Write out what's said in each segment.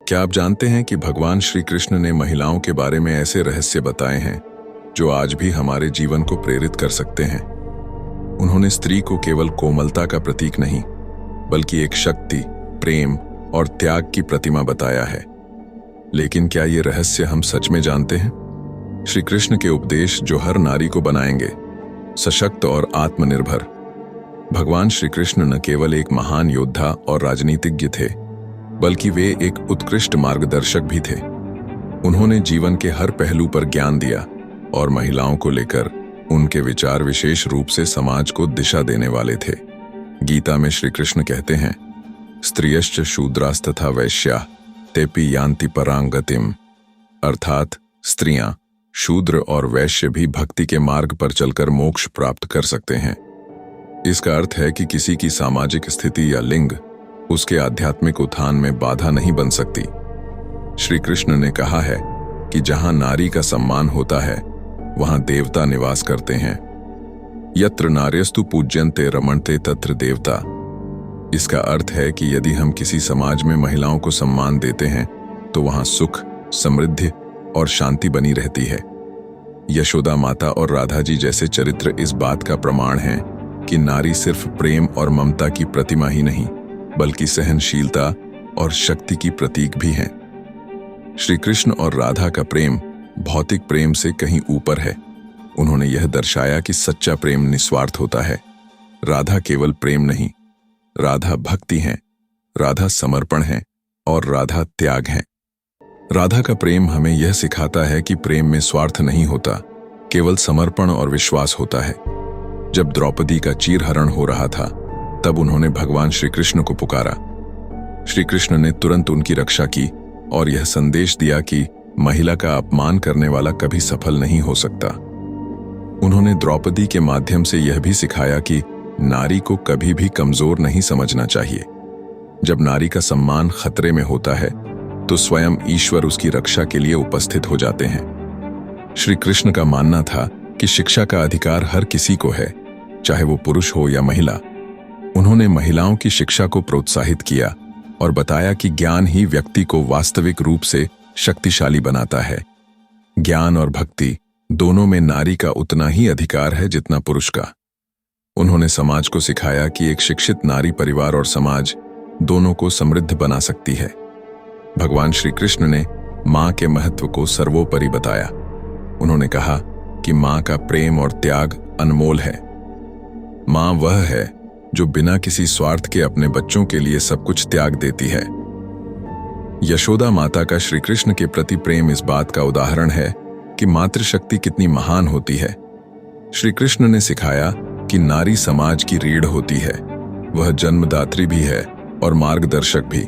क्या आप जानते हैं कि भगवान श्री कृष्ण ने महिलाओं के बारे में ऐसे रहस्य बताए हैं जो आज भी हमारे जीवन को प्रेरित कर सकते हैं। उन्होंने स्त्री को केवल कोमलता का प्रतीक नहीं, बल्कि एक शक्ति, प्रेम और त्याग की प्रतिमा बताया है। लेकिन क्या ये रहस्य हम सच में जानते हैं? श्री कृष्ण के उपदेश जो हर नारी को बनाएंगे सशक्त और आत्मनिर्भर। भगवान श्री कृष्ण न केवल एक महान योद्धा और राजनीतिज्ञ थे, बल्कि वे एक उत्कृष्ट मार्गदर्शक भी थे। उन्होंने जीवन के हर पहलू पर ज्ञान दिया और महिलाओं को लेकर उनके विचार विशेष रूप से समाज को दिशा देने वाले थे। गीता में श्री कृष्ण कहते हैं, स्त्रियश्च शूद्रास्तथा वैश्या तेपि यान्ति परां गतिम, अर्थात स्त्रियां, शूद्र और वैश्य भी भक्ति के मार्ग पर चलकर मोक्ष प्राप्त कर सकते हैं। इसका अर्थ है कि किसी की सामाजिक स्थिति या लिंग उसके आध्यात्मिक उत्थान में बाधा नहीं बन सकती। श्री कृष्ण ने कहा है कि जहां नारी का सम्मान होता है वहां देवता निवास करते हैं। यत्र नार्यस्तु पूज्यन्ते रमणते तत्र देवता। इसका अर्थ है कि यदि हम किसी समाज में महिलाओं को सम्मान देते हैं तो वहां सुख, समृद्धि और शांति बनी रहती है। यशोदा माता और राधा जी जैसे चरित्र इस बात का प्रमाण हैं कि नारी सिर्फ प्रेम और ममता की प्रतिमा ही नहीं, बल्कि सहनशीलता और शक्ति की प्रतीक भी हैं। श्री कृष्ण और राधा का प्रेम भौतिक प्रेम से कहीं ऊपर है। उन्होंने यह दर्शाया कि सच्चा प्रेम निस्वार्थ होता है। राधा केवल प्रेम नहीं, राधा भक्ति है, राधा समर्पण है और राधा त्याग है। राधा का प्रेम हमें यह सिखाता है कि प्रेम में स्वार्थ नहीं होता, केवल समर्पण और विश्वास होता है। जब द्रौपदी का चीरहरण हो रहा था, तब उन्होंने भगवान श्री कृष्ण को पुकारा। श्री कृष्ण ने तुरंत उनकी रक्षा की और यह संदेश दिया कि महिला का अपमान करने वाला कभी सफल नहीं हो सकता। उन्होंने द्रौपदी के माध्यम से यह भी सिखाया कि नारी को कभी भी कमजोर नहीं समझना चाहिए। जब नारी का सम्मान खतरे में होता है तो स्वयं ईश्वर उसकी रक्षा के लिए उपस्थित हो जाते हैं। श्री कृष्ण का मानना था कि शिक्षा का अधिकार हर किसी को है, चाहे वो पुरुष हो या महिला। उन्होंने महिलाओं की शिक्षा को प्रोत्साहित किया और बताया कि ज्ञान ही व्यक्ति को वास्तविक रूप से शक्तिशाली बनाता है। ज्ञान और भक्ति दोनों में नारी का उतना ही अधिकार है जितना पुरुष का। उन्होंने समाज को सिखाया कि एक शिक्षित नारी परिवार और समाज दोनों को समृद्ध बना सकती है। भगवान श्री कृष्ण ने मां के महत्व को सर्वोपरि बताया। उन्होंने कहा कि मां का प्रेम और त्याग अनमोल है। मां वह है जो बिना किसी स्वार्थ के अपने बच्चों के लिए सब कुछ त्याग देती है। यशोदा माता का श्री कृष्ण के प्रति प्रेम इस बात का उदाहरण है कि मातृशक्ति कितनी महान होती है। श्री कृष्ण ने सिखाया कि नारी समाज की रीढ़ होती है, वह जन्मदात्री भी है और मार्गदर्शक भी।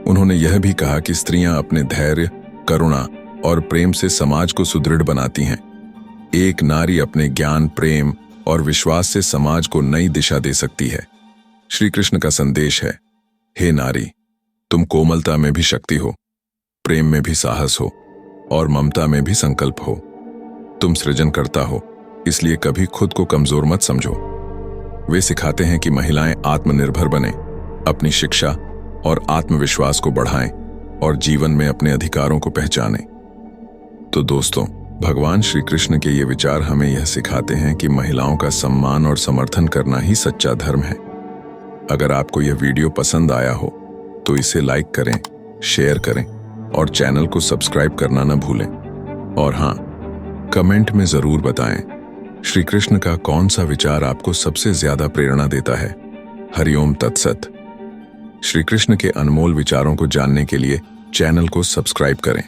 उन्होंने यह भी कहा कि स्त्रियां अपने धैर्य, करुणा और प्रेम से समाज को सुदृढ़ बनाती हैं। एक नारी अपने ज्ञान, प्रेम और विश्वास से समाज को नई दिशा दे सकती है। श्री कृष्ण का संदेश है, हे नारी, तुम कोमलता में भी शक्ति हो, प्रेम में भी साहस हो और ममता में भी संकल्प हो। तुम सृजनकर्ता हो, इसलिए कभी खुद को कमजोर मत समझो। वे सिखाते हैं कि महिलाएं आत्मनिर्भर बने, अपनी शिक्षा और आत्मविश्वास को बढ़ाएं और जीवन में अपने अधिकारों को पहचानें। तो दोस्तों, भगवान श्री कृष्ण के ये विचार हमें यह सिखाते हैं कि महिलाओं का सम्मान और समर्थन करना ही सच्चा धर्म है। अगर आपको यह वीडियो पसंद आया हो तो इसे लाइक करें, शेयर करें और चैनल को सब्सक्राइब करना न भूलें। और हाँ, कमेंट में जरूर बताएं श्री कृष्ण का कौन सा विचार आपको सबसे ज्यादा प्रेरणा देता है। हरिओम तत्सत। श्री कृष्ण के अनमोल विचारों को जानने के लिए चैनल को सब्सक्राइब करें।